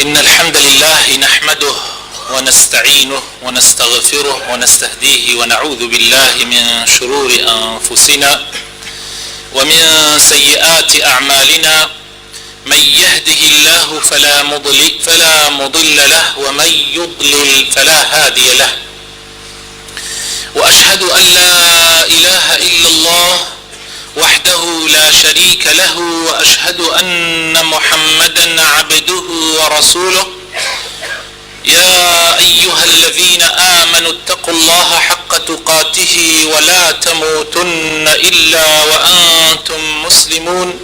إن الحمد لله نحمده ونستعينه ونستغفره ونستهديه ونعوذ بالله من شرور أنفسنا ومن سيئات أعمالنا. من يهده الله فلا مضل له ومن يضلل فلا هادي له. وأشهد أن لا إله إلا الله وحده لا شريك له وأشهد أن محمدا عبده ورسوله. يا أيها الذين آمنوا اتقوا الله حق تقاته ولا تموتن إلا وأنتم مسلمون.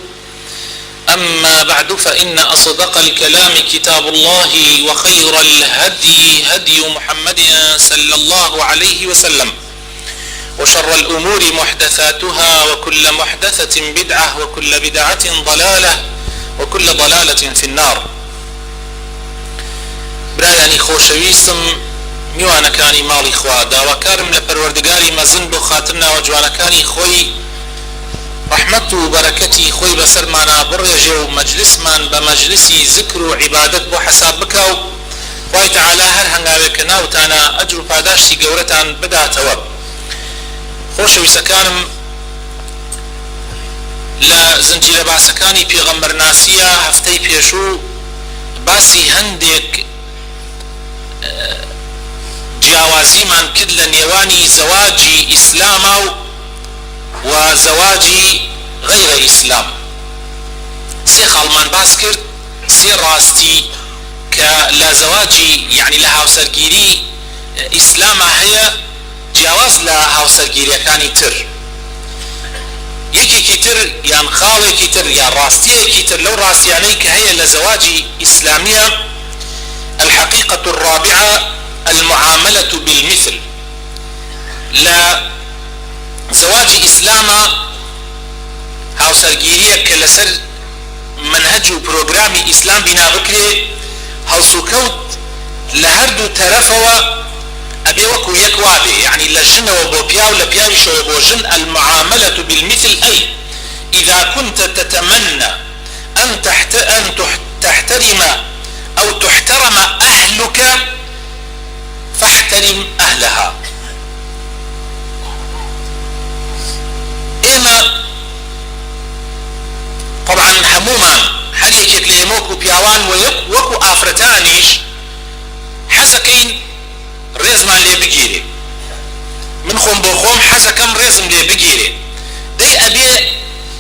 أما بعد فإن أصدق الكلام كتاب الله وخير الهدي هدي محمد صلى الله عليه وسلم وشر الأمور محدثاتها وكل محدثة بدعة وكل بدعة ضلالة وكل ضلالة في النار. برایانی خۆشەویستم میوانەکانی ماڵی خوا، داواکارم لە پەروەردگاری مەزن بۆ خاتر ناوەجوانەکانی خۆی ڕەحمەت و بەرەکەتی خۆی بەسەرمانە بڕێژێ و مەجلیسمان بە مەجلیسی ذکر و عیبادەت بۆ حەساب بکە و خوای تەعالا هەر هەنگاوێک کە ناوتانە ئەجر و پاداشتی گەورەتان بداتەوە. خۆشەویستەکانم، لە زنجیرە باسەکانی پێغەمبەرناسیە هەفتەی پێشوو باسی هەندێک جیاوازیمان کرد لە نێوانی زەواجی ئیسلامە و زەواجی غەیرە ئیسلام. سێ خاڵمان باس کرد، سێ ڕاستی کە لە زەواجی یعنی لە هاوسەرگیری ئیسلامە هەیە جیاواز لە هاوسەرگیریەکانی تر. یەکێکی تر یان خاڵێکی تر یان ڕاستیەکی تر لەو ڕاستیانەی کە هەیە لە زەواجی ئیسلامیە. الحقيقة الرابعة المعاملة بالمثل. لا زواج إسلاما هاوسەرگیریە کە لەسەر منهج و پرۆگرامی ئیسلام بنا بکرێ، هەڵسوکەوت لە هەردوو تەرەفەوە ئەبێ وەکو یەک وابێ، یعنی لە ژنەوە بۆ پیا و لە پیاویشەوە بۆ ژن. المعاملة بالمثل أي إذا كنت تتمنى أن تحترم أو تحترم أهلك فاحترم أهلها. إما طبعا هموما هل يكيك ليموكو بياوان وكو آفرتانيش حزكين رزمان لي بگيري من خون بو خون حزكم رزم لي بگيري دي أبي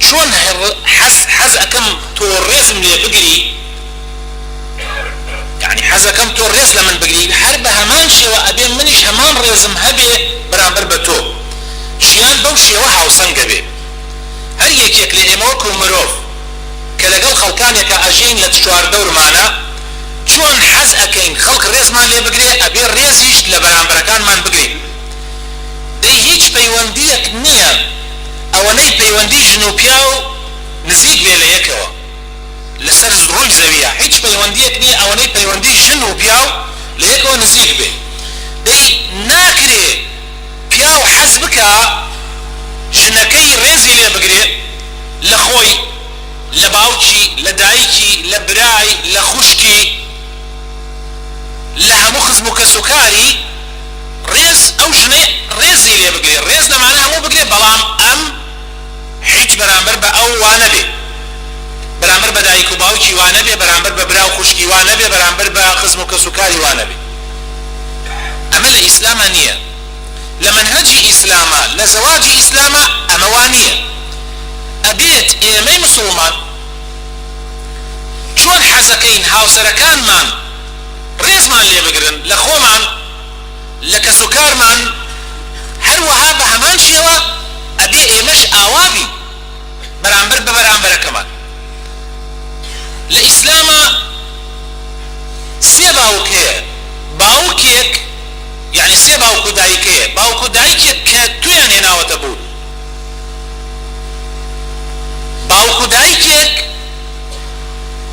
شون حزكم تو رزم لي بگري، يعني حزكم تو رز لمن بگري حرب همان شيوة أبي منش همان رزم هبي برابر بتو شيان بو شيوة هاوسنگ بي. هل يكيك لإموكو مروف كالقل خلقانيك أجين لتشوار دور معنا چون حز أكين خلق رزمان لي بگري أبي رزيش لبرابركان من بگري. دي هيچ پيونديك نية اواني پيوندي جنوبياو نزيق بي ليكوا لسر روي زوية. هيچ پيونديك نية اواني پيوندي جنوبياو ليكوا نزيق بي. دي ناكري بياو حزبكا جنكي رزي لي بگري لخوي لباوچي لدايكي لبراي لخوشكي لها مخزمو كسكاري ريز او جنه ريزي لي بگري. ريز ده معناها مو بگري بلام ام هيچ برامبر با او وانبي، برامبر با دايكو باوچي وانبي، برامبر با براو خوشكي وانبي، برامبر با خزمو كسكاري وانبي. اما الاسلام نية لمنهج اسلاما لزواج اسلاما اموانية. ابيت ايمي مسلمان چون حزكين هاوسركان من ريزمان لي بگرن لخومان لکە سوکارمان هەروەها بە هەمان شێوە ئەبێ ئێمەش ئاوابی بەرامبەر بە بەرامبەرەکەمان. لە ئیسلامە سێ باوک هەیە. باوکێک یعنی سێ باوک و دایک هەیە. باوک و دایکێک کە تویان هێناوەتە بوون، باوک و دایکێک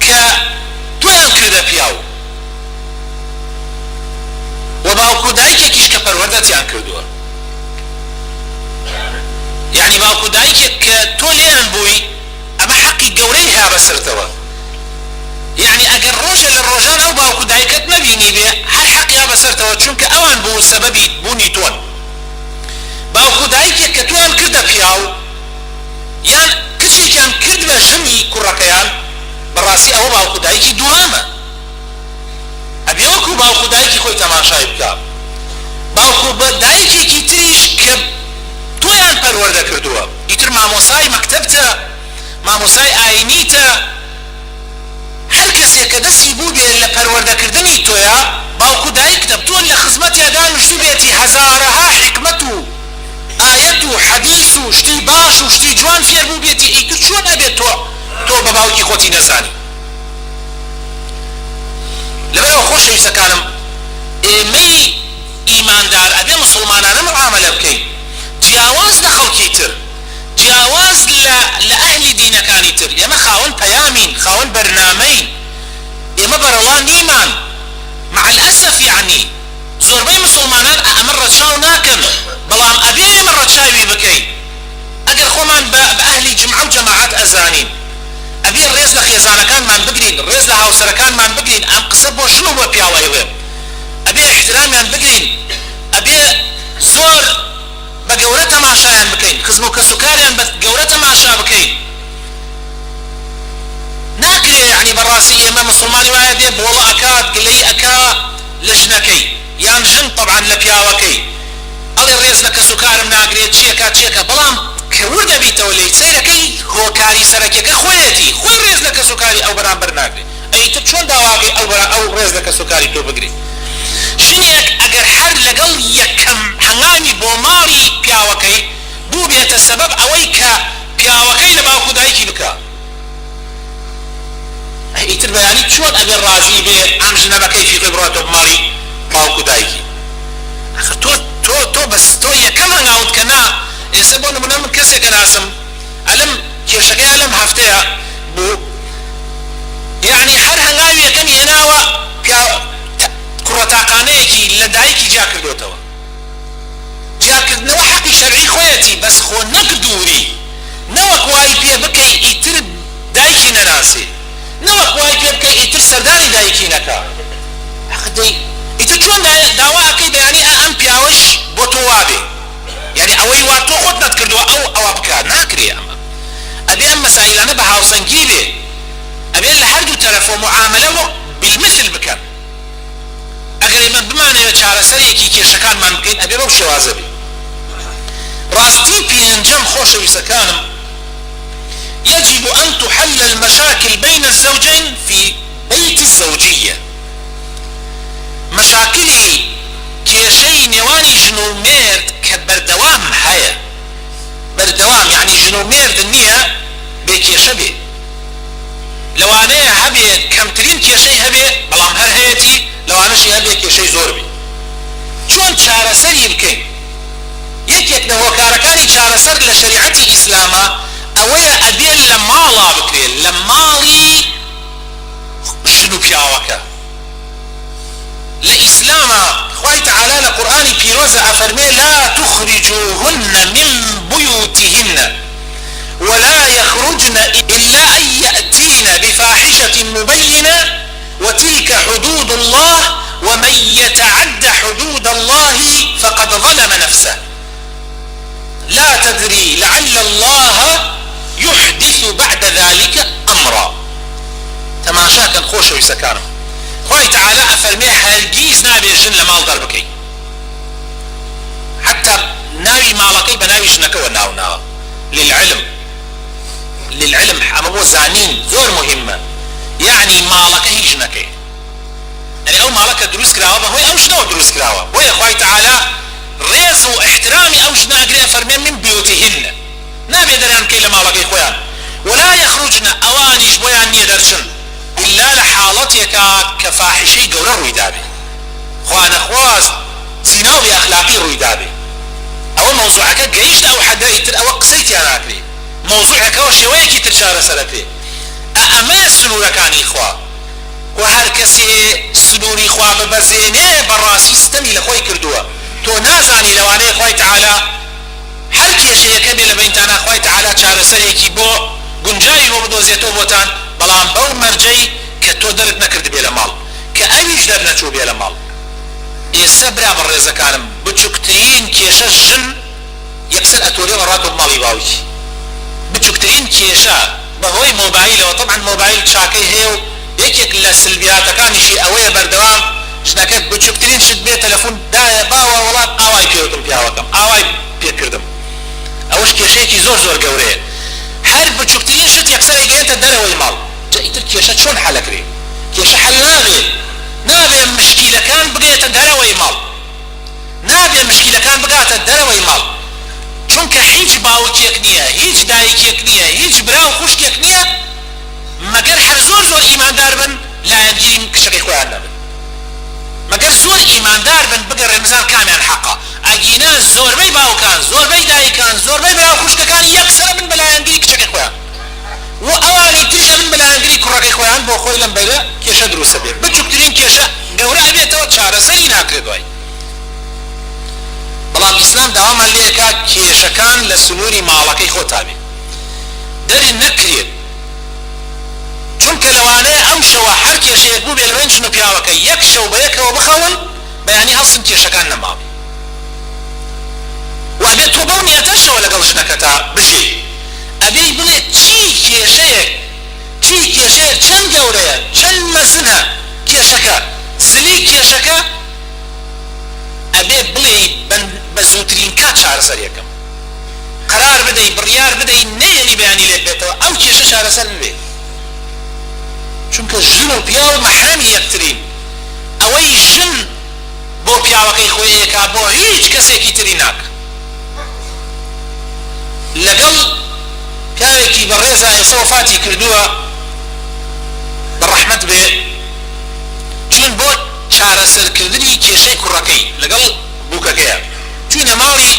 کە تویان کردە پیاو، و باوکو دایکێکیش کە پەروەردەتیان کردووە. یعنی باوکو دایکێک کە تۆ لێیان بووی ئەمە حەقی گەورەی هەیە بەسەرتەوە. یعنی ئەگەر ڕۆژە لە ڕۆژان ئەو تەماشای بکە باوکو بە دایکێکی تریش کە تۆیان پەروەردە کردووە ئیتر مامۆسای مەکتەبتە مامۆسای ئاینیتە هەر کەسێک کە دەستی بوو بێت لە پەروەردەکردنی تۆیە باوکو دایکتە تۆ لە خزمەتیدا دانیشتو بێتی هەزارەها حکمەت و ئایەت و حەدیث و شتی باش و شتی جوان فێر بوو بێتی ئیتر چۆن ئەبێت تۆ بە باوکی خۆتی نەزانی لەبەرەوە خۆشەویستەکانم ئێمەی ئیماندار ئەبێ مسلمانانە معاملە بکەین جیاواز لە خەڵکی تر جیاواز لە ئەهلی دینەکانی تر ئێمە خاوەن پەیامین خاوەن بەرنامەین ئێمە بەرەڵان نیمان مع الأسف يعني زۆربەی مسلمانان ئەمە ڕەچاو ناکەن بەڵام ئەبێ ئێمە ڕەچاوی بکەین ئەگەر خۆمان بە ئەهلی جمعە و جەماعەت ئەزانین ئەبێ ڕێز لە خێزانەکانمان بگرین ڕێز لە هاوسەرەکانمان بگرین ئەم قسە بۆ ژن و بۆ پیاوە ئەوێ ئەبێ احترامیان بگرین ئەبێ زۆر بە گەورە تەماشایان بکەین خزم و کەسوکاریان بە گەورە تەماشا بکەین ناکرێ یعنی بەڕاستی ئێمە مسلمانی وایە بێ بۆڵە ئەکات گلەی ئەکا لە ژنەکەی یان ژن طبعا لە پیاوەکەی ئەڵێ ڕێز لە کەسوکارم ناگرێت چیەکە بەڵام کە وردەبیتەوە لەی سەیرەکەی هۆکاری سەرەکیەکە خۆیەتی خۆی ڕێز لە کەسوکاری ئەو بەرامبەر ناگرێت ئەیتر چۆن داواکەی ئەو ڕێز لە کەسوکاری تۆ بگرێت ژنێک ئەگەر هەر لەگەڵ یەکەم هەنگامی بۆ ماڵی پیاوەکەی بوو بێتە سەبەب ئەوەی کە پیاوەکەی لە باوکو دایکی بکە ئیتر بەیانی چۆن ئەگەر ڕازی بێ ئەم ژنە بەکەی فی بڕاتۆ بماڵی باوکو دایکی تۆ بەس تۆ یەکەم هەنگاوت کە نا ئێستا بۆ نمونە من کەسێکە ناسم ئەلم کێشەکەی لەم هەفتەیە بوو یعنی هەر هەنگاوی یەکەمی هێناوە کوڕەتاقانەیەکی لە دایکی جا کردوتەوە جاکردنەوە حەقی شەرعی خۆیەتی بەس خۆ نەک دووری نەوەک وای پێ بکەی ئیتر دایکی نەناسێ نەوەک وای پێ بکەی ئیتر سەردانی دایکی نەکا ئیتر چۆن داواکەی بەیانی ئەم پیاوەش بۆ تۆ وابێ یعنی ئەوەی وا تۆ خۆت نەتکردووە ئەوە بکە ناکرێ ئەمە ئەبێ ئەم مەسائلانە بە هاوسەنگی بێ ئەبێ لە هەردوو تەرەفۆ معاملە وەک بالمثل بکەن ئەگەر ئێمە بمانەوێت چارەسەرێکی کێشەکانمان بکەین ئەبێ بەو شێوازە بێ ڕاستی پێنجەم خۆشەویستەکانم يجب أن تحل المشاكل بين الزوجين في بيت الزوجية مشاكلي كيشي نواني جنو ميرد كبردوام هيا بردوام يعني جنو ميرد النية بكيشة بي لو أنا هبي كمترين كيشي هبي بلام هر هيتي لو أنا شي هبي كيشي زور بي چون چارەسەر بکەین یەکێک لە هۆکارەکانی چارەسەر لە شەریعەتی ئیسلامە ئەوەیە ئەبێ لە ماڵا بکرێت لە ماڵی ژن و پیاوەکە لە ئیسلامە خوای تەعالا لە قورئانی پیرۆزە ئەفەرمێ لا تخرجوهن من بيوتهن ولا يخرجن إلا أن يأتين بفاحشة مبينة وتلك حدود الله ومن يتعد حدود الله فقد ظلم نفسه لا تدري لعل الله يحدث بعد ذلك أمرا تماشاكا خوش ويسكارم خوي تعالى أفرمي هرگيز نابي جن لمال ضربكي حتى ناوي مالكي بناوي جنك وناو للعلم أما زانين زور مهمة يعني مالكي جنكي يعني او مالك دروس كراوه هو او شنو دروس كراوه ويا خوي تعالى ريز واحترامي او شنا اجري فرمين من بيوتهن نابي دران كي لمالك اخوان ولا يخرجن اوانيش بويان يدرشن الا لحالتك كفاحشي قولا رويدابي خوان اخواز زيناوي اخلاقي رويدابي او موضوعك قيشت او حدا يتر او قسيتي انا اكري موضوعك او شويكي ترشار سلكي اما سنوركاني اخوان و هر کسی سنوری خواه ببزینه براسی ستمی لخوی کردوه تو نازانی لوانه خواه تعالی هر کیشه یکبی لبینتانا خواه تعالی چاره سریکی بو گنجایی بو بدوزیتو بوتان بلان بو مرجعی که تو درد نکرد بیل مال که اویش در نچو بیل مال ایسا برا برزکارم بچکترین کیشه جن یکسر اتوری وراتو بمالی باوی بچکترین کیشه بهوی موبایل و طبعا موبایل چاکی هیو یەکێک لە سلبیاتەکانیشی ئەوەیە بەردەوام ژنەکەت بچووکترین شت بێ تەلەفۆن دایە باوە وڵات ئاوای پێوتم پیاوەکەم ئاوای پێکردم ئەوەش کێشەیەکی زۆر زۆر گەورەیە هەر بچووکترین شت یەکسەر ئەیگەێتە دەرەوەی ماڵ جا ئیتر کێشە چۆن حەلەکرێ کێشە حەل نابێ مشکیلەکان بگێتە دەرەوەی ماڵ نابێ مشکیلەکان بگاتە دەرەوەی ماڵ چونکە هیچ باوکێک نییە هیچ دایکێک نییە هیچ براو خوشکێک نییە مەگەر هەر زۆر زۆر ئیماندار بن لایەنگیری کچەکەی خۆیان نەبن مەگەر زۆر ئیماندار بن بگەڕێن بزان کامیان حەقا ئەگینە زۆربەی باوکان زۆربەی دایکان زۆربەی براو خوشکەکان یەکسەر بن بە لایەنگیری کچەکەی خۆیان و ئەوانی تریشە بن بە لایەنگیری کوڕەکەی خۆیان بۆ خۆی لەم بەرە کێشە دروستە بێت بچووکترین کێشە گەورە ئەبێتەوە چارەسەری ناکرێت دوای بەڵام ئیسلام داوامان لێکا کێشەکان لە سنووری ماڵەکەی خۆتا بێ دەری نەکرێت چونکە لەوانەیە ئەو شەوە هەر کێشەیەک بوو بێ لە بین ژن و پیاوەکە یەک شەو بە یەکەوە بخەون بەیانی هەڵسن کێشەکان نەماوێ و ئەبێت تۆ بەو نیەتەشەوە لەگەڵ ژنەکەتا بژێ ئەبێی بڵێ چی کێشەیەک چەند گەورەیە چەند مەزنە کێشەکە زلی کێشەکە ئەبێ بڵێ بە زووترین کات چارەسەر یەکەم قرار بدەی بڕیار بدەی نەیەنی بەیانی لێت بێتەوە ئەو کێشە چارەسەر ببێ چونکە ژن و پیاو مەحرەمی یەکترین ئەوەی ژن بۆ پیاوەکەی خۆی ئێکا بۆ هیچ کەسێکی تری ناک لەگەڵ پیاوێکی بەڕێزە ئێستا وەفاتی کردووە بەڕەحمەت بێ چون بۆ چارەسەرکردنی کێشەی کوڕەکەی لەگەڵ بووکەکەیە چوینە ماڵی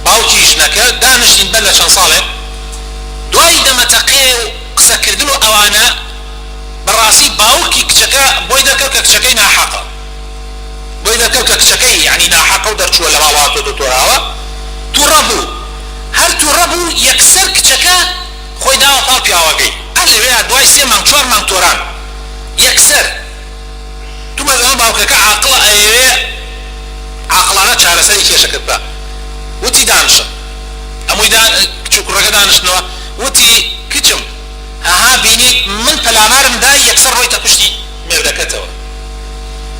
باوکی ژنەکە دانیشتین بەر لە چەند ساڵێک دوای دەمەتەقێ و قسەکردن و ئەوانە بەڕاستی باوکی کچەکە بۆی دەکەوت کە کچەکەی ناحەقە بۆی دەکەوت کە کچەکەی یعنی ناحەقە و دەرچووە لە ماڵاتۆ دۆتۆراوە تووڕە بوو هەر تووڕە بوو یەکسەر کچەکە خۆی داوە پاڵ پیاوەکەی هەر لەوێ دوای 3 مانگ 4 مانگ تۆران یەکسەر تو بەزەمە باوکەکە عاقڵە ئەیەوێ عاقڵانە چارەسەری کێشەکەت بە وتی دانشن ئەمووی کچ و کوڕەکە دانشتنەوە وتی کچم ئەها بینیت من پەلامارم دا یەکسەر ڕۆیتە پشتی مێردەکەتەوە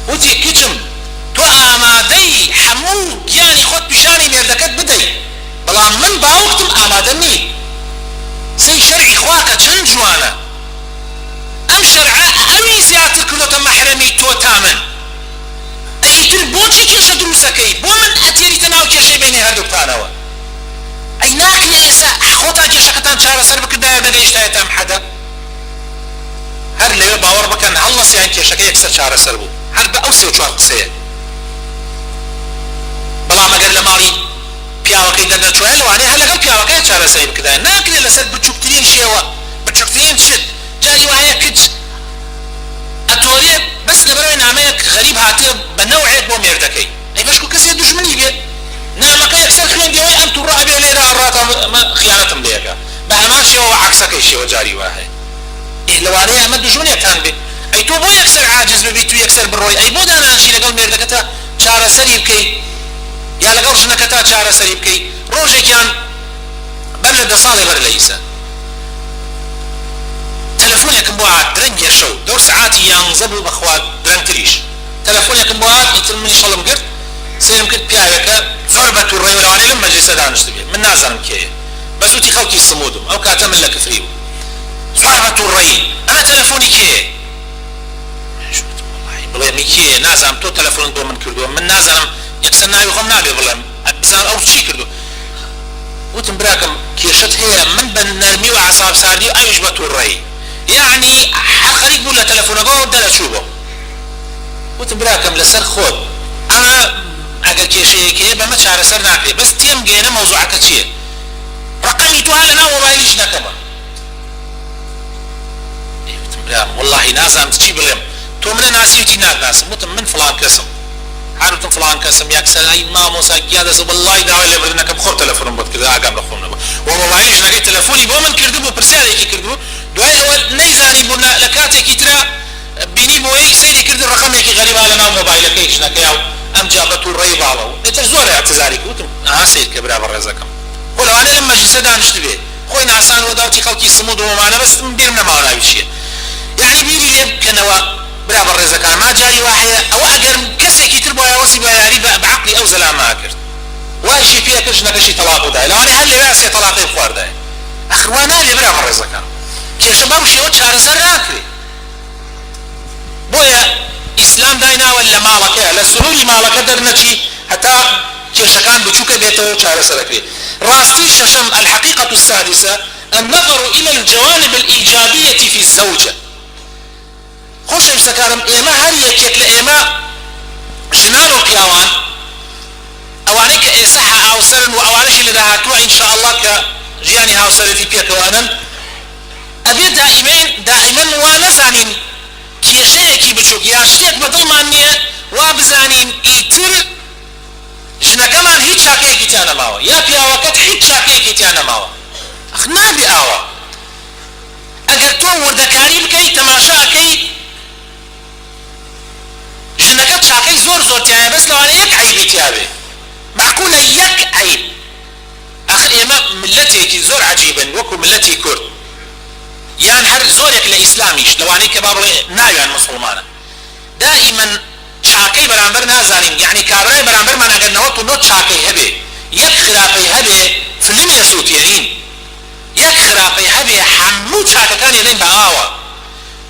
وتی کچم تۆ ئامادەی هەموو گیانی خۆت پیشانی مێردەکەت بدەیت بەڵام من باوکتم ئامادە نی سەی شەرعی خواکە چەند جوانە ئەم شەرعە ئەوی زیاتر کردۆتە مەحرەمی تۆ تا من ئەیتر بۆچی کێشە دروستەکەی بۆ من ئەتێریتە ناو کێشەی بینی هەردووتانەوە ئەی ناکرێ ئێستا خۆتان کێشەکەتان چارەسەر بکردایە نەگەیشتایەتە ئەم حەدە هەر لەوێ باوەڕ بکەن هەڵنەسیان کێشەکە یەکسەر چارەسەر بوو هەر بە ئەو 3 و 4 قسەیە بەڵام ئەگەر لە ماڵی پیاوەکەی دەردەچوایە لەوانەیە هەر لەگەڵ پیاوەکەی چارەسەری بکردایە ناکرێ لەسەر بچووکترین شێوە بچووکترین شت جاری وایە کچ ئەتۆرێ بەس لەبەرەوەی نامەیەک غەریب هاتێ بە نەوعێک بۆ مێردەکەی ئەی بەشکو کەسێ دوژمنی بێ نامەکە یەکسەر خوێندیەوەی ئەم تووڕە ئەبێ لێرە ڕاتە خیانەتم لێەکە بە هەمان شێوە عەکسەکەی شێوە جاری وا هەیە لەوانەیە ئەمە دوژمنێکتان بێ ئەی تۆ بۆ یەکسەر عاجز ببیت و یەکسەر بڕۆی ئەی بۆ دانانشی لەگەڵ مێردەکەتە چارەسەری بکەی یا لەگەڵ ژنەکەتا چارەسەری بکەی ڕۆژێکیان بەر لە 10 ساڵێ بەر لە ئیسە تەلەفۆنێکم بۆ هات درەنگە شەو 2 سعاتی 11 بوو بەخوا درەنگتریش تەلەفۆنێکم بۆ هات ئیتر منی شەڵم کرد سێم کرد پیاوێکە زۆر بە تووڕێی لەوانەیە لەم مەجلیسە دانیشت بێ من نازانم کێیە بەس وتی خەڵکی سمودم ئەو کاتە من لە کفری بوو زۆر بە تووڕێی ئەمە تەلەفۆنی کێیە بڵێمی کێیە نازانم تۆ تەلەفۆنت بۆ من کردووە من نازانم یەکسەر ناوی خۆم نابێ بڵێم بزان ئەو چی کردو وتم براکەم کێشت هەیە من بە نەرمی و عەساب ساردی و ئەویش بە تووڕێی یعنی هەر خەریک بوو لە تەلەفۆنەکەەوە دەرەچوو بۆ وتم براکەم لەسەر خۆت ئەمە ئەگەر کێشەیەکەیە بەمە چارەسەر ناکرێ بەس تێم گەێنە مەوزوعەکە چییە ڕقەمی تو هە لەناو مۆبایلی ژنەکەمە وتم برام وەڵڵاهی نازانم چی بڵێم تۆ منە ناسیوتی ناکناسم وتم من فڵان کەسم هاروتم فڵان کەسم یاکسەر ئەی مامۆسا گیا دەسە وەڵڵاهی داوای لێبردنەکەم خۆم تەلەفۆنم بۆت کرد ئاگام لە خۆم نەبوو و مۆبایلی ژنەکەی تەلەفۆنی بۆ من کردبوو پرسیارێکی کردبوو دوای ئەوە نەیزانی بوو لە کاتێکی ترا بینی بۆ یەک سەیری کرد ڕقەمێکی غەریبا لەناو مۆبایلەکەی ژنەکەیە و ئەمجا بە تووڕێی باڵەوە ئێتر زۆر اعتزاری وتم ئاها سیر کە برا بەڕێزەکەم خۆ لەوانەیە ئەم مەجلیسە دانیشت بێ خۆی ناسان و داوتی خەڵکی سمود و وەمانە بەس بیرم نەماوە ناوی چییە یعنی بیری لێ بکەنەوە برا بەڕێزەکان ما جاری واحەیە ئەوە ئەگەر کەسێکی تر بۆ وەسی بە یاری بەعەقلی ئەو زەلاما کرد وایشی پێ کرد ژنەکەشی تەلاق بدایە لەوانەیە هەر لەوێ سێ تەلاقی بخواردایە ئەخر وا نابێ برا بەڕێزەکان کێشە بەو شێوە چارەسەر ناکرێت بۆیە ئیسلام دایناوە لە ماڵەکە لە سنووری ماڵەکە دەرنەچی هەتا کێشەکان بچووکە بێتەوە چارەسەرەکرێت ڕاستی شەشەم الحقيقة السادسة النظر إلى الجوانب الإيجابية في الزوجة خوش بسكارم إيما هل يكيك لإيما ژنان و پیاوان ئەوانەی کە ئێستا هاوسەرن و ئەوانەشی لە داهاتووە ئینشاء الله کە ژیانی هاوسەرەتی پێکەوانن ئەبێ دائیمەن وا نەزانین کێشەیەکی بچووک یا شتێک بەدڵمان نییە وا بزانین ئیتر ژنەکەمان هیچ چاکەیەکی تیان نەماوە یا پیاوەکەت هیچ چاکەیەکی تیان نەماوە ئەخ نابێ ئاوە ئەگەر تۆ وردەکاری بکەیت تەماشاکەی ژنەکە چاکەی زۆر تیایە بەس لەوانەیە یەک عەیبی تیابێ معقولە یەک عەیب ئەخر ئێمە ملەتێکی زۆر عەجیبن وەکو ملەتی کورد یان هەر زۆرێک لە ئیسلامیش لەوانەی کە با بڵێ ناویان مسڵمانە دائیمەن چاکەی بەرامبەر نازانین یعنی کابرای بەرامبەرمان ئەگەر نەوەت و نۆ چاکەی هەبێ یەک خراپەی هەبێ فلمی ئەسووتێنین یەک خراپەی هەبێ هەموو چاکەکان ێنین بە ئاوە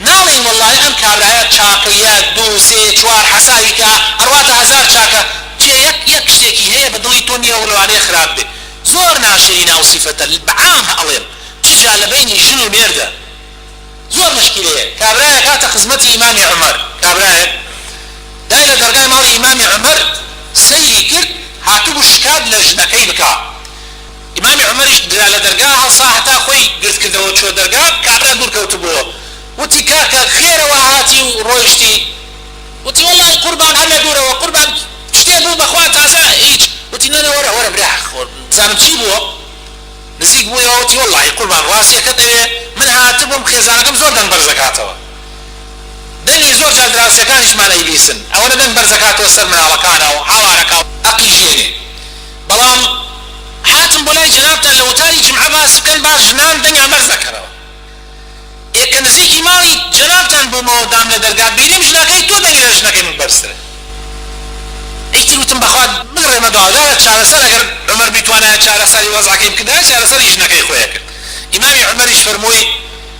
ناڵێن وەڵڵاهی ئەم کابرایە چاکەیە دوو سێ چوار حەساویکە ئەڕواتە هەزار چاکە جێ یەک شتێکی هەیە بە دڵی تۆ نییە و لەوانەیە خراپ بێ زۆر ناشرین ئەو سیفەتە بەعام هەڵێن چجا لە بینی ژن و مێردە زۆر مشکلەیە کابرایە کاتە خزمەتی ئیمامی عومەر کابرایە دای لە دەرگای ماڵی ئیمامی عومەر سەیری کرد هاتوو شکات لە ژنەکەی بکا ئیمامی عومەریش درا لە دەرگا هەڵسا هەتا خۆی گرت کردەوە چۆ دەرگا کابرا دوور کەوتبووە وتی کاکە خێرەوە هاتی و ڕۆیشتی وتی وەڵڵاهی قوربان هەر لە دوورەوە قوربان شتێ بوو بەخوا تازە هیچ وتی نەنە وەرە برا زانم چی بووە نزیک بوویەوە وتی وەڵڵاهی قوربان ڕاستیەکەت ئەوێ من هاتبووم خێزانەکەم زۆر دەنگ بەرزەکاتەوە دەنگی زۆر جار دراوسەکانیشمان ئەیبیسن ئەوەنە دەنگ بەرزەکاتەوە سەر مناڵەکانەوە هاوارەکە ئەقیژێنێ بەڵام هاتم بۆ لای جەنابتان لە وتاری جمعە باس بکەن باش ژنان دەنگیان بەرزەکەنەوە ئێکە نزیکی ماڵی جەنابتان بوومەوە دام لە دەرگا بینیم ژنەکەی تۆ دەنگی لە ژنەکەی من بەرزترە ئیتر وتم بەخوا بڕێمە داوادارە چارەسەر ئەگەر عومەر بیتوانایە چارەسەری وەزعەکەی بکردایە چارەسەری ژنەکەی خۆیە کرد ئیمامی عومەریش فەرمووی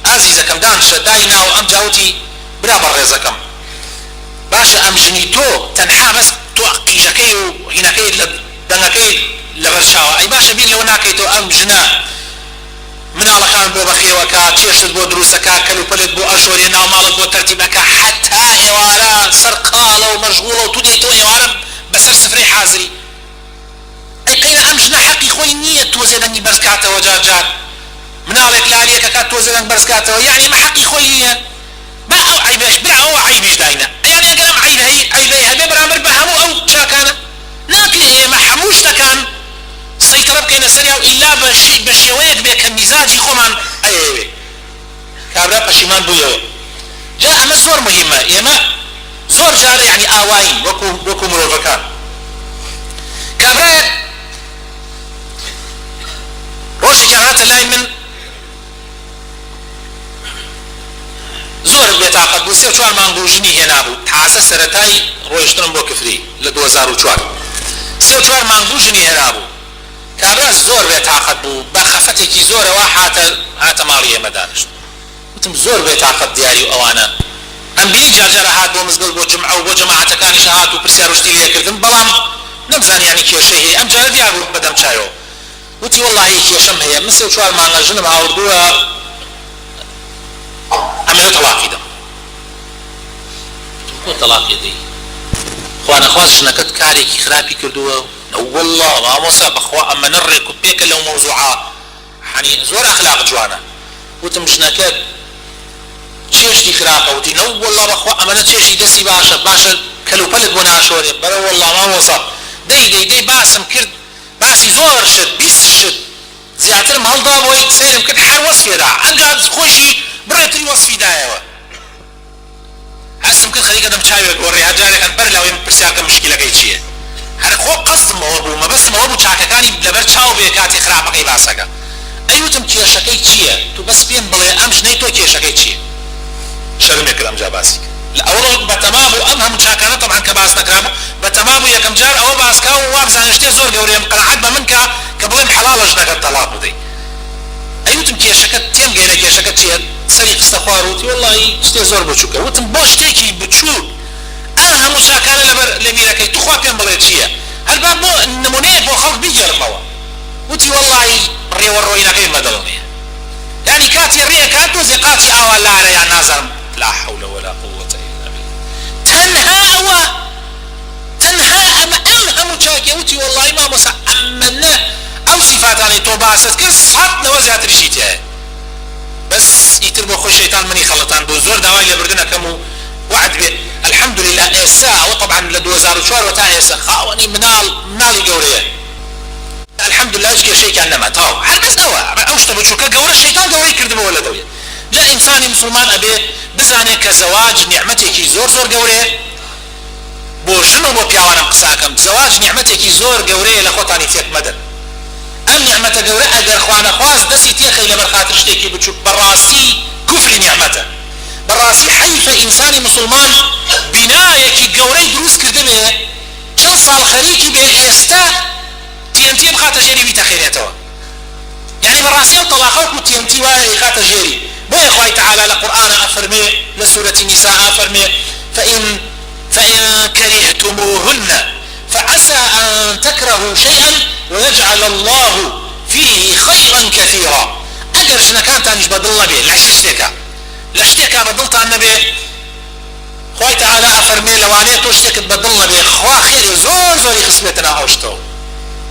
ئازیزەکەم دانشە دای ناو ئەم جاوتی برا بەڕێزەکەم باشە ئەم ژنی تۆ تەنها بەس تۆ قیژەکەی و هینەکەی لە دەنگەکەی لەبەر چاوە ئەی باشە بیر لەوە ناکەیتەوە ئەم ژنە مناڵەکان بۆ بەخێوەکە چێشت بۆ دروستەکە کەلوپەلت بۆ ئەشۆرێ ناو ماڵت بۆ تەرتیبەکە حتا ئێوارە سەرقاڵە و مەشغوڵە و تو دێتەوە ئێوارە بەسەر سفرەی حازری ئەی قەیرە ئەم ژنە حەقی خۆی نییە تۆزێ دەنگی بەرزکاتەوە جار جار مناڵێک لاریەکە کات تۆزێ دەنگ بەرزکاتەوە یعنی مە حەقی خۆی نییە با ئەو عیبەش برا ئەو عیبیش داینە یعنی ئەگەر ئەم عیبەی هەبێ بەرامبەر بە هەموو ئەو چاکانە ناکرێ ئێمە هەموو شتەکان سەیطرە بکەینە سەریاو ئیلا بە شێوەیەک بێ کە میزاجی خۆمان ئەیەوێ کابرا پەشیمان بوویەوە جا ئەمە زۆر مهمە ئێمە زۆر جارە یعنی ئاوایین وەکو مرۆڤەکان کابرایەک ڕۆژێکیان هاتە لای من زۆر بێتاقەت بوو سێ چوار مانگ بوو ژنی هێنابوو تازە سەرەتای ڕۆیشتنم بۆ کفری لە 2004 سێ چوار مانگ بوو ژنی هێنابوو کابرا زۆر بێتاقەت بوو بە خەفەتێکی زۆرەوە هاتە ماڵی ئێمە دانیشت وتم زۆر بێتاقەت دیاری و ئەوانە ئەم بینی جارجارە هات بۆ مزگەوت بۆ جمعە و بۆ جەماعەتەکانیش هات و پرسیار و شتی لێکردم بەڵام نەمزانی یعنی کێشەی هەیە ئەم جارە دیار بوو بەدەم چایەوە وتی وەڵڵاهی کێشەم هەیە من سێ و چوار مانگە ژنم هاوردووە ئەمەوێت تەلاقی دەم بۆ تەلاقی دەی خوا نەخواست ژنەکەت کارێکی خراپی کردووە والله مامۆسا بەخوا ئەمە نەڕێک و پێکە لەو مەوزوعە يعني زۆر ئەخلاق جوانە وتم ژنەکەت چێشتی خراپە وتی نە والله بەخوا ئەمەنە چێشی دەستی باشە کەلوپەلت بۆ ناشۆرێ بەرە والله مامۆسا دەی باسم کرد باسی زۆر شت 20 شت زیاترم هەڵدا بۆی سیرم کرد هەر وەسفێدا ئەنگات خۆشی بڕێتری وەسفی دایەوە هەستم کرد خەریکە دەم چاوێک گۆڕێ هەرجارێکان بەر لەوەی پرسیارکە مشکلەکەی چییە هەر خۆ قەستمەوە بوو مەبەستمەوە بوو چاکەکانی لەبەر چاو بێ کاتی خراپەکەی باسەکە ئەیوتم کێشەکەی چییە تو بەس پێم بڵێ ئەم ژنەی تۆ کێشەکەی چییە شەرمێک کرد ئەمجا باسی کرد الأول بتمام وأمهم شاكرة طبعا كباس نكرابه بتمام يكم جار أو باس كاو وابز عن اشتي زور قوري قناعات بمنك قبلين حلال جنك الطلاق دي أيوتم كي شكت تيم جينا كي شكت شيء سريق استخواروتي والله اشتي زور بتشوكر وتم بوشتي كي بتشوك أهم شاكرة لميرا كي تخوا بين بليتشيا هالباب بو النمونيه بو خلق بيجر موا وتي والله ري وروينا غير مدلوني يعني كاتي الرئة كاتو زقاتي أولا يا نازم لا حول ولا قوة إلا بالله تنها أمهم جاكيوتي والله ما مسأمنا أو صفات علي توباسات كس صحت نوزيات رشيتها بس يتربو خوش شيطان مني خلطان بوزور دواي لبردنا كمو وعد به الحمد لله إيسا وطبعا لدوزار وشوار وتا إيسا خاوني منالي قوريه الحمد لله اشكي شيء كان نما تاو هل بس أوا أوش تبوشو كقورة الشيطان قوري كردبه ولا دوية لا إنساني مسلمان أبي بزانه كزواج نعمتك زور قوريه بوشنو بو بيوانا قساكم زواج نعمتك زور قوريه لخوتاني تيك مدن أم نعمة قوريه أقر خوانا خواز دسي تيخي لبرخاتر شتيكي بتشوك براسي كفر نعمته براسي حيف إنساني مسلمان بنايك قوري دروس كردبه چند صال خريكي بإستا تيمتي بخاطر جيري بيتا خيريتوا يعني براسي وطلاقوك تيمتي وإي خاطر جيري بو إخوة تعالى لقرآن أفرمي لسورة النساء أفرمي فإن كرهتموهن فعسى أن تكرهوا شيئا ويجعل الله فيه خيرا كثيرا أقر جنكان تانيش بدل به لشتكا بدلت عن نبي خوي تعالى أفرمي لواني توشتك بدل به خوا خيري زور زوري خسمتنا أوشتو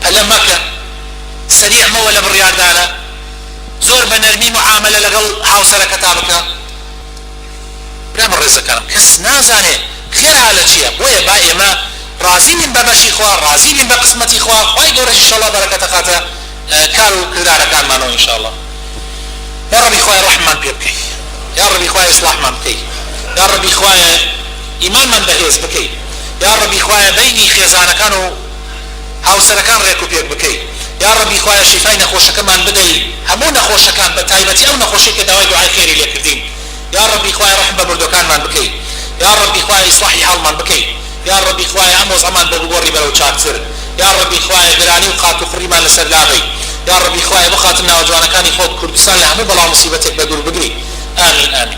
هلا مكة سريع مولا بالرياض دانا زور بنرمي معاملة لقل حوصلة كتابك برام الرزق كلام كس نازاني خير حالة شيء بويا باقي ما راضي من بابشي خوا راضي من بقسمتي خوا خواي قورش إن شاء الله بركة خاطر كارو كردار كان مانو إن شاء الله يا ربي خواي رحمن بيبكي يا ربي خواي إصلاح من بكي يا ربي خواي إيمان من بهيز بكي يا ربي خواي بيني خيزانا كانوا حوصلة كان ريكو بيك بكي يا ربي خواي شفاي نخوش كمان بدل همو نخوش كان بتايبتي أو نخوشي كدواي دعاء خيري ليكردين يا ربي خواي رحمة بردوكان من بكي يا ربي خواي إصلاحي حال من بكي يا ربي خواي عموز عمان ببقوري بلو تشاكسر يا ربي خواي براني وقاتو خريما لسلامي يا ربي خواي بخاتنا وجوانا كان يخوض كردستان لهم بلا مصيبتك بدور بقري آمين آمين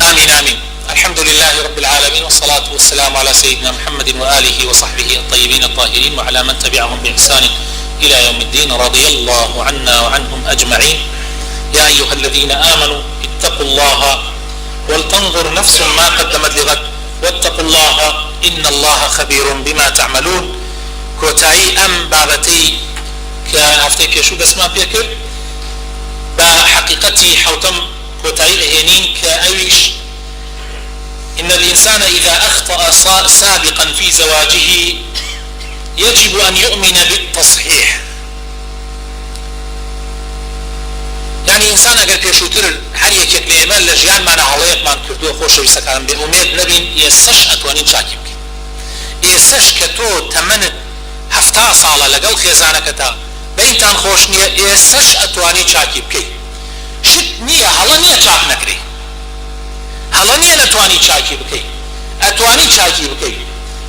آمين آمين الحمد لله رب العالمين والصلاة والسلام على سيدنا محمد وآله وصحبه الطيبين الطاهرين وعلى من تبعهم بإحسان إلى يوم الدين رضي الله عنا وعنهم أجمعين يا أيها الذين آمنوا اتقوا الله ولتنظر نفس ما قدمت لغد واتقوا الله إن الله خبير بما تعملون كوتاي أم بابتي كافتك شو بسما بيكر بحقيقتي حوتم كوتاي لهنين كأويش إن الإنسان إذا أخطأ سابقا في زواجه يجب أن يؤمن بالتصحيح يعني إنسان أقل كيشوتر حريك يكليمان لجيان معنا عليك ما نكردوه خوش ويسكان بأميد نبين يسش أتوانين شاكبك يسش كتو تمنت هفتا صالة لقل خيزانكتا بينتان خوش نية يسش أتوانين شاكبك شت نية هلا نية شاك نكري هلا نية نتواني شاكي بكي أتواني شاكي بكي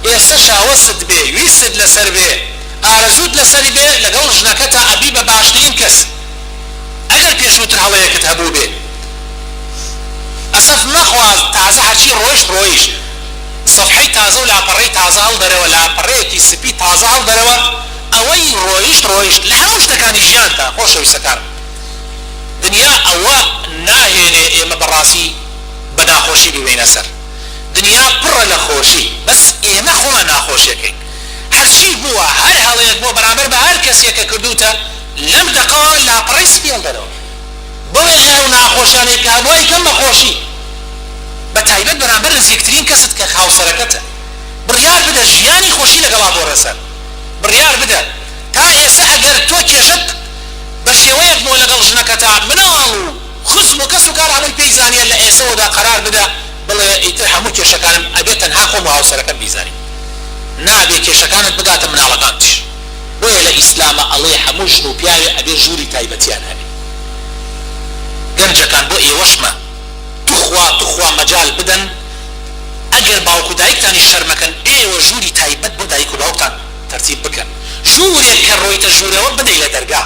يسشا وسد بي ويسد لسر بي آرزود لسر بي لقل جنكتا أبيب باشترين كس اگر پیشوتر هلا يكتهبو بي أصف نخواز تازه هرشي رويش صفحي تازه ولا بري تازه هل دروا لا بري كي سبي تازه هل دروا اوي رويش لهموش تكاني جيانتا خوش ويسكار دنيا اوا ناهيني ايما براسي بنا خوشي ببين أسر دنيا بر لخوشي بس ايما خوما ناخوشي كي هرشي بوا هر هلا يكبو برابر بهر كسي كردوتا لم دقا لا بريس بيال دروا بوي او ناخوشاني كابوي كم خوشي بتايبت برابر نزيكترين كست كخاو سركته بريار بدا جياني خوشي لقلا بورسن بريار بدا تا ايسا اگر تو كيشت بشيوية بمو لقل جنكتا منالو خصمو كسو كار عمل بيزانيا لأيسا ودا قرار بدا بڵێ ئیتر هەموو کێشەکانم ئەبێت تەنها خۆم و هاوسەرەکەم بیزاری نابێ کێشەکانت بگاتە مناڵەکانتیش بۆیە لە ئیسلامە ئەڵێ هەموو ژن و پیاوێ ئەبێ ژووری تایبەتیان هەبێ گەنجەکان بۆ ئێوەشمە توخوا مەجال بدەن ئەگەر باوکو دایکتانی شەرمەکەن ئێوە ژووری تایبەت بۆ دایک و باوکتان تەرتیب بکەن ژوورێک کە ڕۆیتە ژوورەوە بدەی لە دەرگا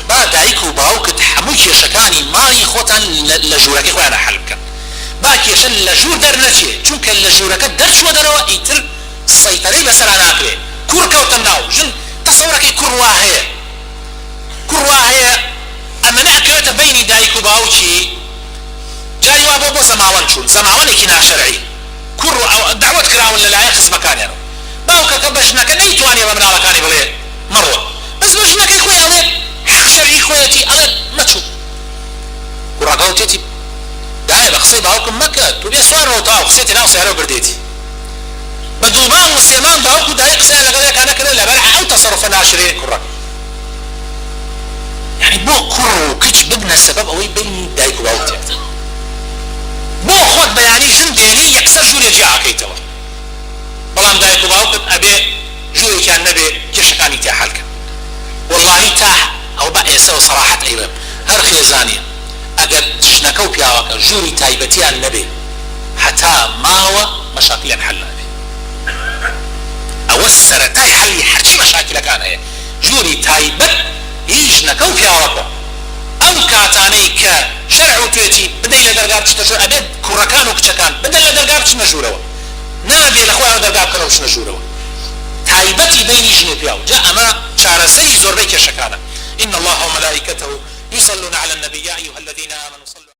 با دایک و باوکت هەموو کێشەکانی ماڵی خۆتان لە ژوورەکەی خۆیانە حەل بکەن با کێشە لە ژوور دەرنەچێ چونکە لە ژوورەکە دەرچووە دەرەوە ئیتر سەیطرەی بەسەرا ناکرێ کوڕ کەوتە ناو ژن تەسەورەکەی کوڕ وا هەیە ئەمە ناکەوێتە بینی دایک و باوکی جاری وا بۆ زەماوەند چوون زەماوەندێکی ناشەرعی کوڕ دعوت کراون لەلایەن خزمەکانیانەوە باوکەکە بە ژنەکە نەیتوانێ بە مناڵەکانی بڵێ مەڕۆ بەس بە ژنەکەی خۆی ئەڵێ حەق شەرعی خۆیەتی ئەڵێ مەچوو کوڕەکە وتێتی دایە بە قسەی باوکم مەکە تو بێ سوارەوە تاو قسێتی ناو سیارەوە بردێتی بە دووبان و سێمان باوک و دایک قسەیان لەگەڵیەکان نەکردن لەبەر ئەو تەسەڕوفە ناشرینی کوڕەکە یعنی بۆ کوڕ و کچ ببنە سەبەب ئەوەی بینی دایک و باوک تێکتن بۆ خۆت بەیانی ژن دێنی یەکسەر ژوورێکی ئاکەیتەوە بەڵام دایک و باوکت ئەبێ ژوورێکیان نەبێ کێشەکانی تیا حەلکە واللهی تا ئەو بە ئێستا و سەراحەت ئەیڵێم هەر خێزانیە ئەگەر ژنەکە و پیاوەکە ژووری تایبەتیان نەبێ هەتا ماوە مەشاکلیان حەل نابێ ئەوە سەرەتای حەلی هەرچی مەشاکلەکان هەیە ژووری تایبەت هی ژنەکە و پیاوەکە ئەو کاتانەی کە شەرع و توێتی بدەی لە دەرگا بچتە ژوور ئەبێت کوڕەکان و کچەکان بدەن لە دەرگا بچنە ژوورەوە نابێ لە خۆیان دەرگا بکەنەوە بچنە ژوورەوە تایبەتی بینی ژن و پیاو جا ئەمە چارەسەری زۆربەی کێشەکانە إن الله وملائكته يصلون على النبي يا أيها الذين آمنوا صلوا